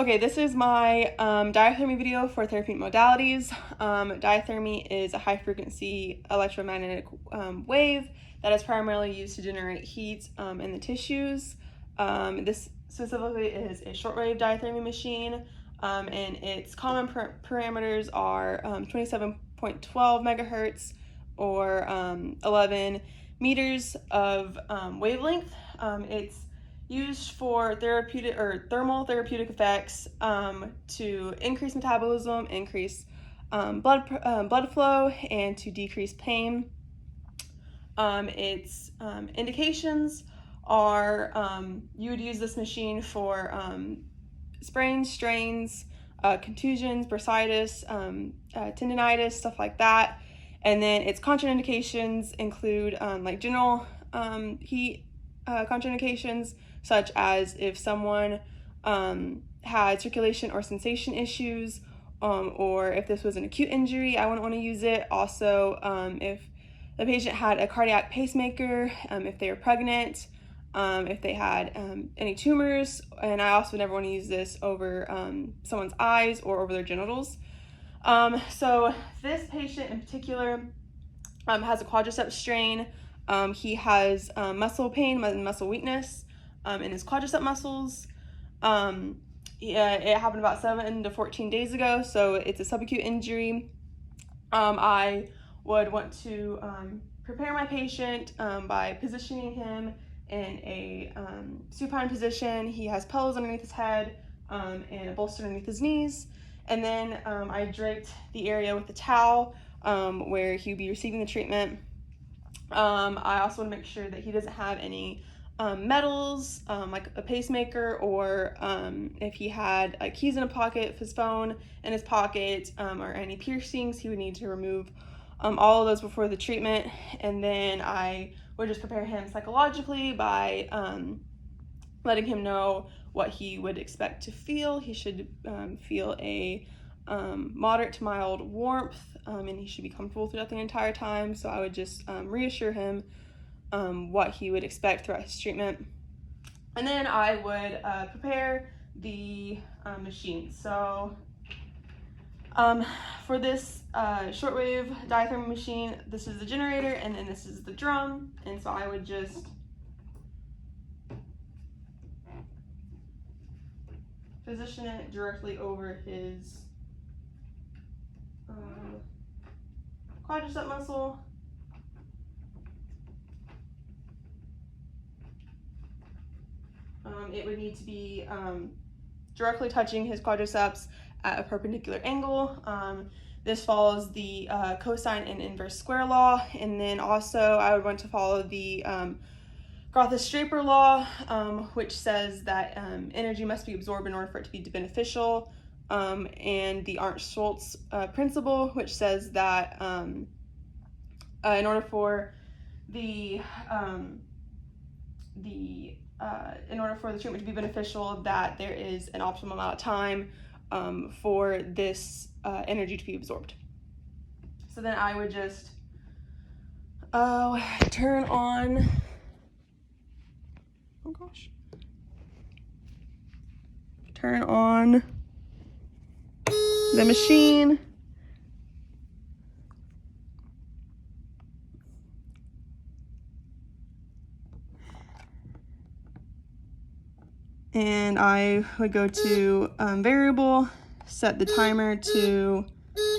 Okay, this is my diathermy video for therapeutic modalities. Diathermy is a high-frequency electromagnetic wave that is primarily used to generate heat in the tissues. This specifically is a shortwave diathermy machine, and its common parameters are 27.12 megahertz or 11 meters of wavelength. It's used for therapeutic or thermal therapeutic effects to increase metabolism, increase blood flow, and to decrease pain. Its indications are you would use this machine for sprains, strains, contusions, bursitis, tendinitis, stuff like that. And then its contraindications include like general heat contraindications, such as if someone had circulation or sensation issues, or if this was an acute injury, I wouldn't want to use it. Also, if the patient had a cardiac pacemaker, if they were pregnant, if they had any tumors, and I also never want to use this over someone's eyes or over their genitals. So this patient in particular has a quadriceps strain. He has muscle pain and muscle weakness in his quadricep muscles. It happened about 7 to 14 days ago, so it's a subacute injury. I would want to prepare my patient by positioning him in a supine position. He has pillows underneath his head and a bolster underneath his knees. And then I draped the area with a towel where he would be receiving the treatment. I also want to make sure that he doesn't have any metals, like a pacemaker, or if he had keys in a pocket, his phone in his pocket, or any piercings, he would need to remove all of those before the treatment. And then I would just prepare him psychologically by letting him know what he would expect to feel. He should feel a moderate to mild warmth, and he should be comfortable throughout the entire time. So I would just reassure him what he would expect throughout his treatment. And then I would prepare the machine. So for this shortwave diathermy machine, this is the generator and then this is the drum. And so I would just position it directly over his quadricep muscle. It would need to be directly touching his quadriceps at a perpendicular angle. This follows the cosine and inverse square law, and then also I would want to follow the Groth-Draper law, which says that energy must be absorbed in order for it to be beneficial, and the Arndt-Schultz principle, which says that in order for the treatment to be beneficial, that there is an optimal amount of time for this energy to be absorbed. So then I would just turn on, turn on the machine. And I would go to variable, set the timer to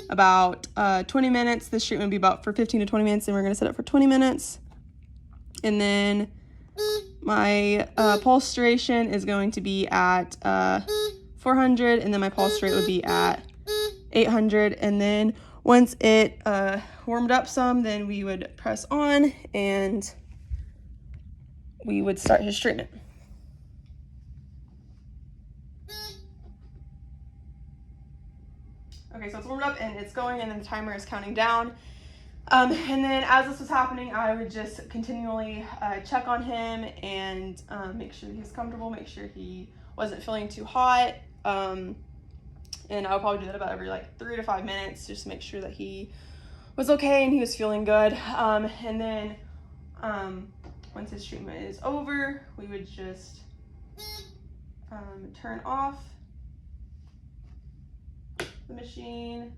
about 20 minutes. This treatment would be about for 15 to 20 minutes, and we're going to set it for 20 minutes. And then my pulse duration is going to be at 400, and then my pulse rate would be at 800. And then once it warmed up some, then we would press on and we would start his treatment. Okay, so it's warmed up and it's going, and then the timer is counting down. And then as this was happening, I would just continually check on him and make sure he's comfortable, make sure he wasn't feeling too hot. And I would probably do that about every 3 to 5 minutes, just to make sure that he was okay and he was feeling good. And then once his treatment is over, we would just turn off the machine.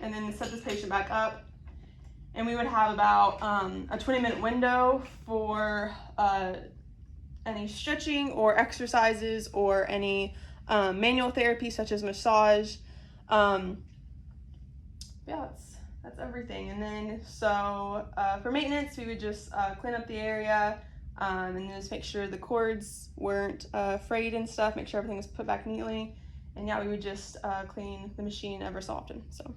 And then set this patient back up. And we would have about a 20-minute window for any stretching or exercises or any manual therapy such as massage. Yeah, that's everything. And then so for maintenance, we would just clean up the area and then just make sure the cords weren't frayed and stuff, make sure everything was put back neatly. And yeah, we would just clean the machine ever so often. So.